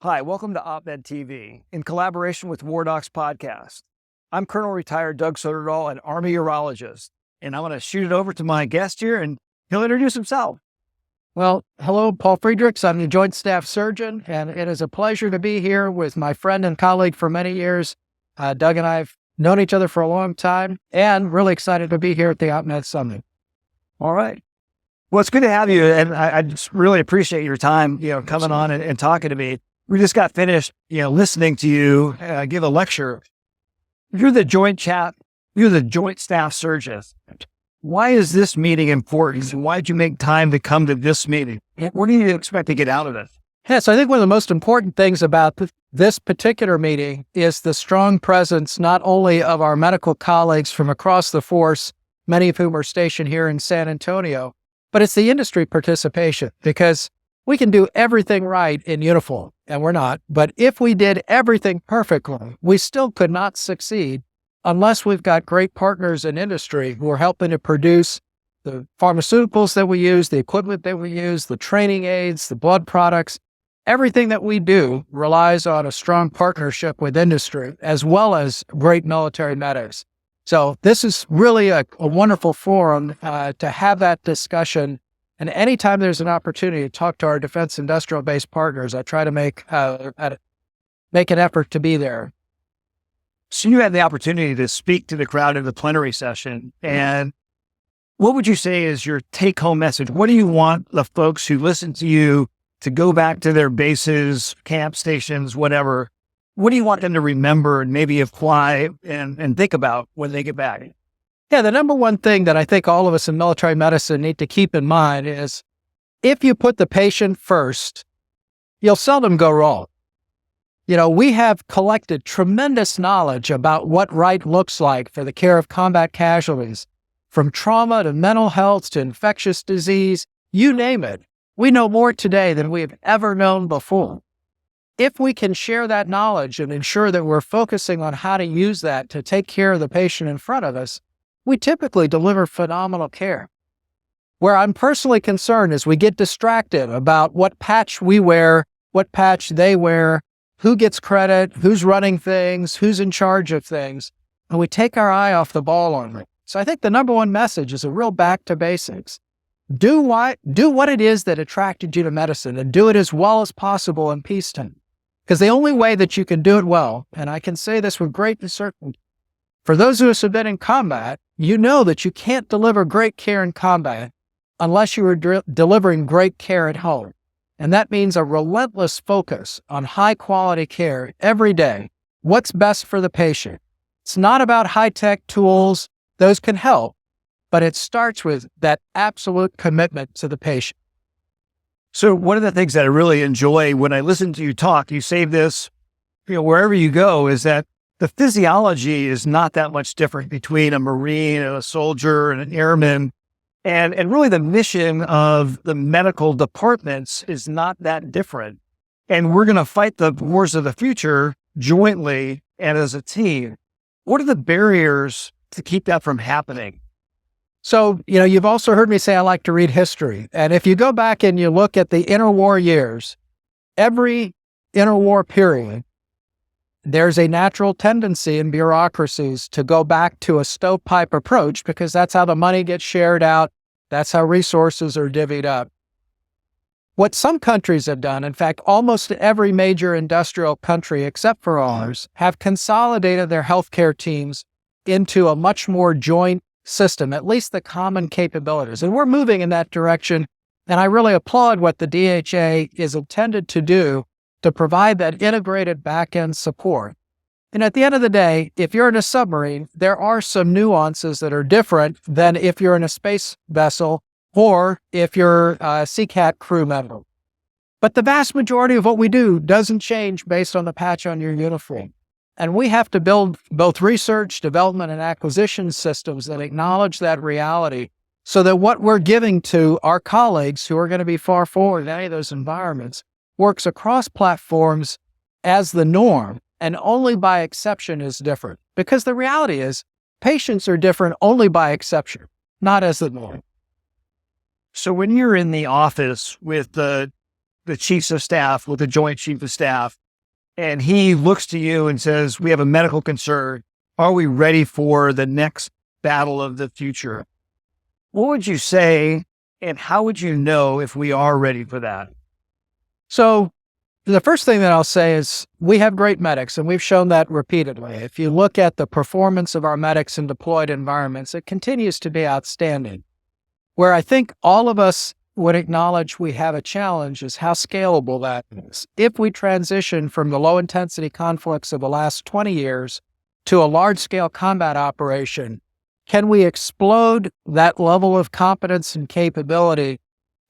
Hi, welcome to Op-Ed TV in collaboration with War Docs Podcast. I'm Colonel Retired Doug Soderdahl, an Army urologist, and I'm going to shoot it over to my guest here, and he'll introduce himself. Well, hello, Paul Friedrichs. I'm the Joint Staff Surgeon, and it is a pleasure to be here with my friend and colleague for many years. Doug and I have known each other for a long time, and really excited to be here at the Op-Ed Summit. All right. Well, it's good to have you, and I just really appreciate your time, coming on and talking to me. We just got finished, listening to you give a lecture. You're the Joint Staff Surgeon. Why is this meeting important? And why did you make time to come to this meeting? What do you expect to get out of it? Yeah, so I think one of the most important things about this particular meeting is the strong presence not only of our medical colleagues from across the force, many of whom are stationed here in San Antonio, but it's the industry participation, because we can do everything right in uniform, and we're not. But if we did everything perfectly, we still could not succeed unless we've got great partners in industry who are helping to produce the pharmaceuticals that we use, the equipment that we use, the training aids, the blood products. Everything that we do relies on a strong partnership with industry, as well as great military medics. So this is really a wonderful forum to have that discussion. And anytime there's an opportunity to talk to our defense industrial base partners, I try to make an effort to be there. So you had the opportunity to speak to the crowd in the plenary session. And what would you say is your take-home message? What do you want the folks who listen to you to go back to their bases, camp stations, whatever? What do you want them to remember and maybe apply and think about when they get back? Yeah, the number one thing that I think all of us in military medicine need to keep in mind is if you put the patient first, you'll seldom go wrong. We have collected tremendous knowledge about what right looks like for the care of combat casualties, from trauma to mental health to infectious disease, you name it. We know more today than we have ever known before. If we can share that knowledge and ensure that we're focusing on how to use that to take care of the patient in front of us, we typically deliver phenomenal care. Where I'm personally concerned is we get distracted about what patch we wear, what patch they wear, who gets credit, who's running things, who's in charge of things, and we take our eye off the ball on it. So I think the number one message is a real back to basics. Do what it is that attracted you to medicine, and do it as well as possible in peacetime. Because the only way that you can do it well, and I can say this with great certainty, for those who have been in combat, you know that you can't deliver great care in combat unless you are delivering great care at home. And that means a relentless focus on high quality care every day. What's best for the patient? It's not about high-tech tools. Those can help, but it starts with that absolute commitment to the patient. So one of the things that I really enjoy when I listen to you talk, you say this, wherever you go, is that the physiology is not that much different between a Marine and a soldier and an airman. And really the mission of the medical departments is not that different. And we're going to fight the wars of the future jointly and as a team. What are the barriers to keep that from happening? So, you've also heard me say I like to read history. And if you go back and you look at the interwar years, every interwar period, there's a natural tendency in bureaucracies to go back to a stovepipe approach because that's how the money gets shared out. That's how resources are divvied up. What some countries have done, in fact, almost every major industrial country except for ours, have consolidated their healthcare teams into a much more joint system, at least the common capabilities. And we're moving in that direction. And I really applaud what the DHA is intended to do to provide that integrated back-end support. And at the end of the day, if you're in a submarine, there are some nuances that are different than if you're in a space vessel or if you're a CCAT crew member. But the vast majority of what we do doesn't change based on the patch on your uniform. And we have to build both research, development, and acquisition systems that acknowledge that reality so that what we're giving to our colleagues who are going to be far forward in any of those environments works across platforms as the norm, and only by exception is different. Because the reality is, patients are different only by exception, not as the norm. So when you're in the office with the the chiefs of staff with the joint chief of staff, and he looks to you and says, we have a medical concern. Are we ready for the next battle of the future? What would you say, and how would you know if we are ready for that? So the first thing that I'll say is we have great medics, and we've shown that repeatedly. If you look at the performance of our medics in deployed environments, it continues to be outstanding. Where I think all of us would acknowledge we have a challenge is how scalable that is. If we transition from the low-intensity conflicts of the last 20 years to a large-scale combat operation, can we explode that level of competence and capability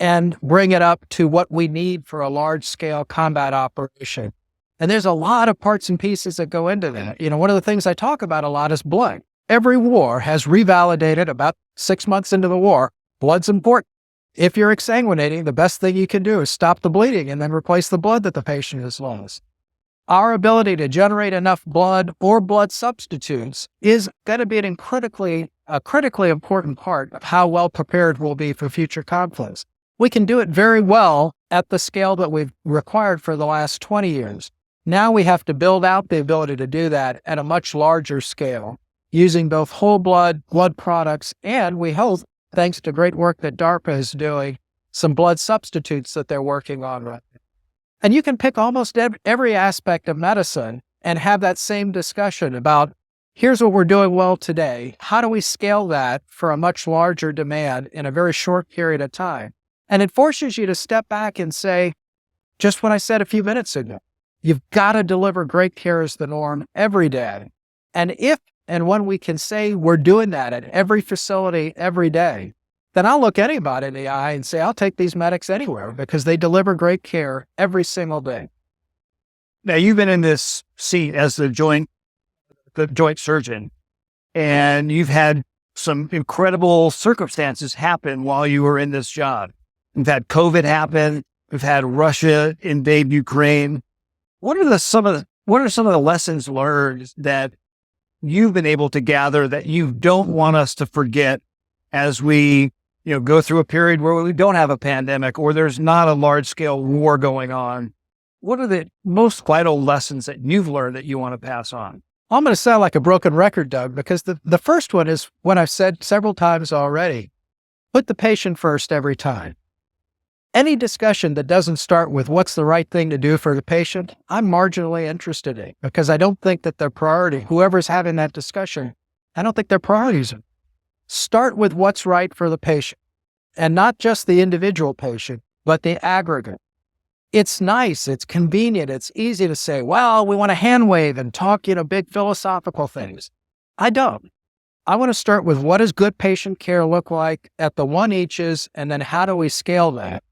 and bring it up to what we need for a large-scale combat operation? And there's a lot of parts and pieces that go into that. One of the things I talk about a lot is blood. Every war has revalidated about 6 months into the war. Blood's important. If you're exsanguinating, the best thing you can do is stop the bleeding and then replace the blood that the patient has lost. Our ability to generate enough blood or blood substitutes is going to be a critically important part of how well prepared we'll be for future conflicts. We can do it very well at the scale that we've required for the last 20 years. Now we have to build out the ability to do that at a much larger scale, using both whole blood products, and we hope, thanks to great work that DARPA is doing, some blood substitutes that they're working on right now. And you can pick almost every aspect of medicine and have that same discussion about, here's what we're doing well today. How do we scale that for a much larger demand in a very short period of time? And it forces you to step back and say, just what I said a few minutes ago, you've got to deliver great care as the norm every day. And if and when we can say we're doing that at every facility every day, then I'll look anybody in the eye and say, I'll take these medics anywhere because they deliver great care every single day. Now, you've been in this seat as the joint surgeon, and you've had some incredible circumstances happen while you were in this job. We've had COVID happen. We've had Russia invade Ukraine. What are some of the lessons learned that you've been able to gather that you don't want us to forget as we, go through a period where we don't have a pandemic or there's not a large scale war going on? What are the most vital lessons that you've learned that you want to pass on? I'm going to sound like a broken record, Doug, because the first one is what I've said several times already. Put the patient first every time. Any discussion that doesn't start with what's the right thing to do for the patient, I'm marginally interested in, because I don't think that their priority, whoever's having that discussion, I don't think their priorities are. Start with what's right for the patient, and not just the individual patient, but the aggregate. It's nice, it's convenient, it's easy to say, well, we want to hand wave and talk, big philosophical things. I don't. I want to start with what does good patient care look like at the one eaches, and then how do we scale that?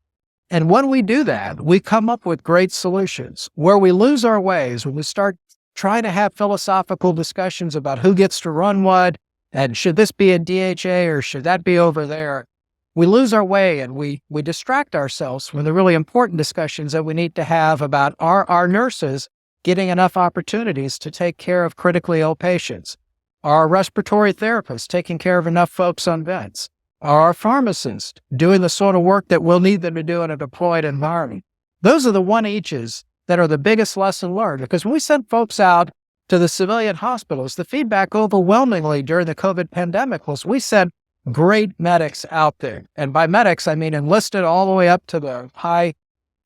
And when we do that, we come up with great solutions. Where we lose our ways, when we start trying to have philosophical discussions about who gets to run what, and should this be a DHA or should that be over there, we lose our way and we distract ourselves from the really important discussions that we need to have about our nurses getting enough opportunities to take care of critically ill patients, our respiratory therapists taking care of enough folks on vents, our pharmacists doing the sort of work that we'll need them to do in a deployed environment. Those are the one eaches that are the biggest lesson learned, because when we sent folks out to the civilian hospitals, the feedback overwhelmingly during the COVID pandemic was we sent great medics out there. And by medics, I mean enlisted all the way up to the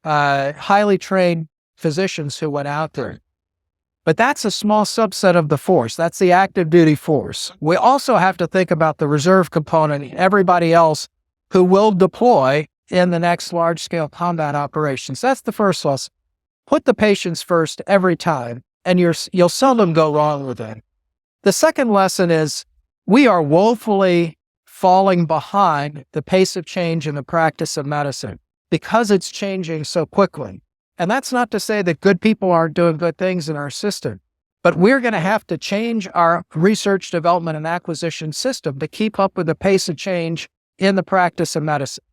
highly trained physicians who went out there. But that's a small subset of the force. That's the active duty force. We also have to think about the reserve component, everybody else who will deploy in the next large-scale combat operations. That's the first lesson. Put the patients first every time, and you'll seldom go wrong with it. The second lesson is we are woefully falling behind the pace of change in the practice of medicine because it's changing so quickly. And that's not to say that good people aren't doing good things in our system, but we're going to have to change our research, development, and acquisition system to keep up with the pace of change in the practice of medicine.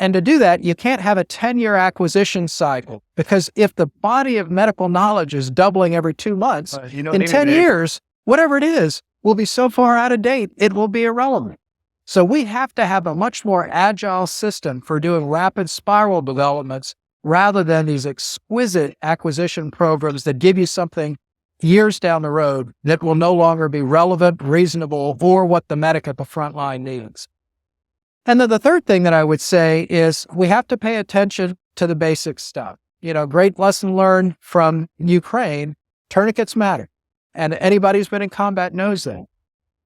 And to do that, you can't have a 10-year acquisition cycle, because if the body of medical knowledge is doubling every 2 months, in 10 years, whatever it is, will be so far out of date, it will be irrelevant. So we have to have a much more agile system for doing rapid spiral developments rather than these exquisite acquisition programs that give you something years down the road that will no longer be relevant, reasonable, or what the medic at the front line needs. And then the third thing that I would say is we have to pay attention to the basic stuff. Great lesson learned from Ukraine, tourniquets matter. And anybody who's been in combat knows that.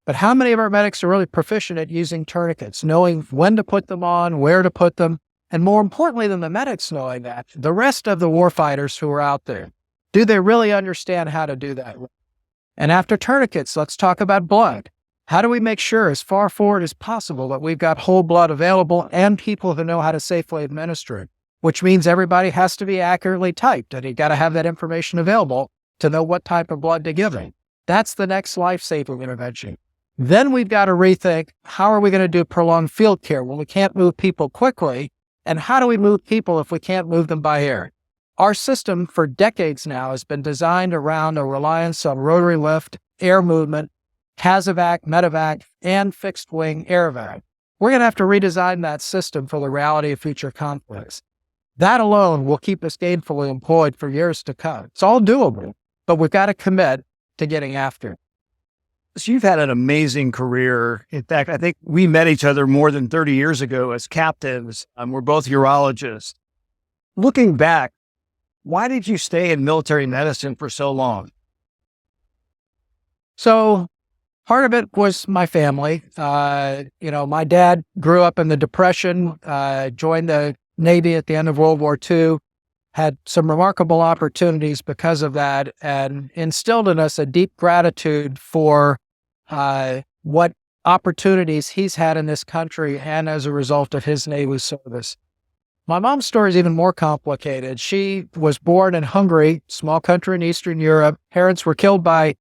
But how many of our medics are really proficient at using tourniquets, knowing when to put them on, where to put them, and more importantly than the medics knowing that, the rest of the warfighters who are out there, do they really understand how to do that? And after tourniquets, let's talk about blood. How do we make sure as far forward as possible that we've got whole blood available and people who know how to safely administer it, which means everybody has to be accurately typed and you got to have that information available to know what type of blood to give them. That's the next life-saving intervention. Then we've got to rethink, how are we going to do prolonged field care when we can't move people quickly? And how do we move people if we can't move them by air? Our system for decades now has been designed around a reliance on rotary lift, air movement, CASEVAC, medevac, and fixed-wing airvac. We're going to have to redesign that system for the reality of future conflicts. That alone will keep us gainfully employed for years to come. It's all doable, but we've got to commit to getting after it. So you've had an amazing career. In fact, I think we met each other more than 30 years ago as captains. We're both urologists. Looking back, why did you stay in military medicine for so long? So part of it was my family. My dad grew up in the Depression, joined the Navy at the end of World War II, had some remarkable opportunities because of that, and instilled in us a deep gratitude for what opportunities he's had in this country and as a result of his Navy service. My mom's story is even more complicated. She was born in Hungary, small country in Eastern Europe. Parents were killed by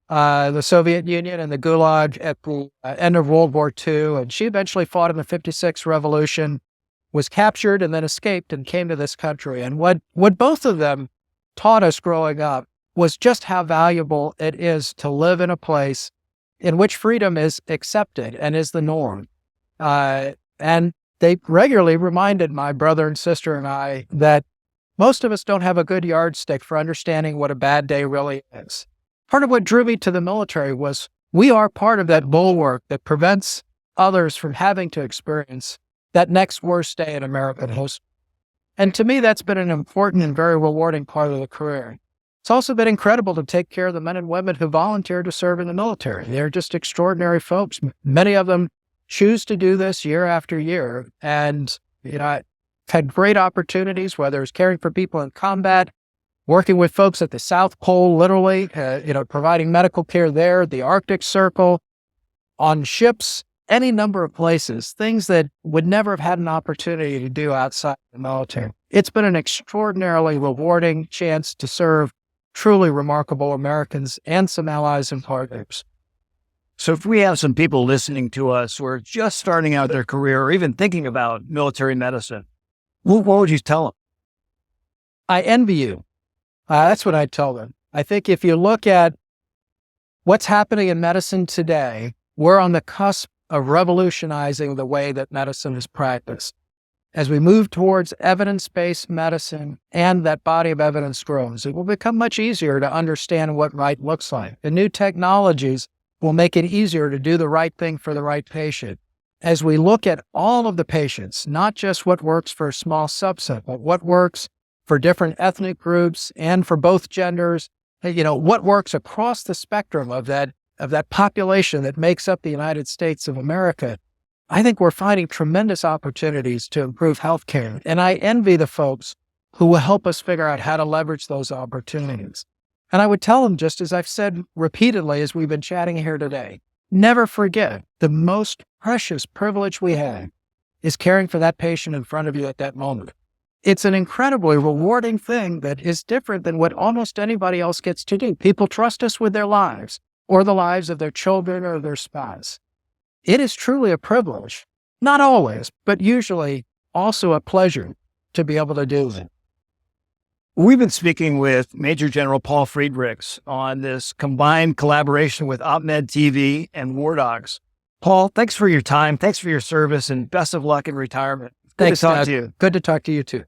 the Soviet Union and the Gulag at the end of World War II, and she eventually fought in the '56 revolution, was captured and then escaped and came to this country. And what both of them taught us growing up was just how valuable it is to live in a place in which freedom is accepted and is the norm. And they regularly reminded my brother and sister and I that most of us don't have a good yardstick for understanding what a bad day really is. Part of what drew me to the military was we are part of that bulwark that prevents others from having to experience that next worst day in American history. And to me, that's been an important and very rewarding part of the career. It's also been incredible to take care of the men and women who volunteer to serve in the military. They're just extraordinary folks. Many of them choose to do this year after year. And, I've had great opportunities, whether it's caring for people in combat, working with folks at the South Pole, literally, providing medical care there, the Arctic Circle, on ships, any number of places, things that would never have had an opportunity to do outside the military. It's been an extraordinarily rewarding chance to serve truly remarkable Americans and some allies and partners. So if we have some people listening to us who are just starting out their career or even thinking about military medicine, what would you tell them? I envy you. That's what I tell them. I think if you look at what's happening in medicine today, we're on the cusp of revolutionizing the way that medicine is practiced. As we move towards evidence-based medicine and that body of evidence grows, it will become much easier to understand what right looks like. The new technologies will make it easier to do the right thing for the right patient. As we look at all of the patients, not just what works for a small subset, but what works for different ethnic groups and for both genders, what works across the spectrum of that population that makes up the United States of America, I think we're finding tremendous opportunities to improve healthcare. And I envy the folks who will help us figure out how to leverage those opportunities. And I would tell them, just as I've said repeatedly as we've been chatting here today, never forget the most precious privilege we have is caring for that patient in front of you at that moment. It's an incredibly rewarding thing that is different than what almost anybody else gets to do. People trust us with their lives or the lives of their children or their spouse. It is truly a privilege, not always, but usually also a pleasure to be able to do it. We've been speaking with Major General Paul Friedrichs on this combined collaboration with OpMed TV and War Dogs. Paul, thanks for your time. Thanks for your service and best of luck in retirement. Thanks, Good to talk to you. Good to talk to you too.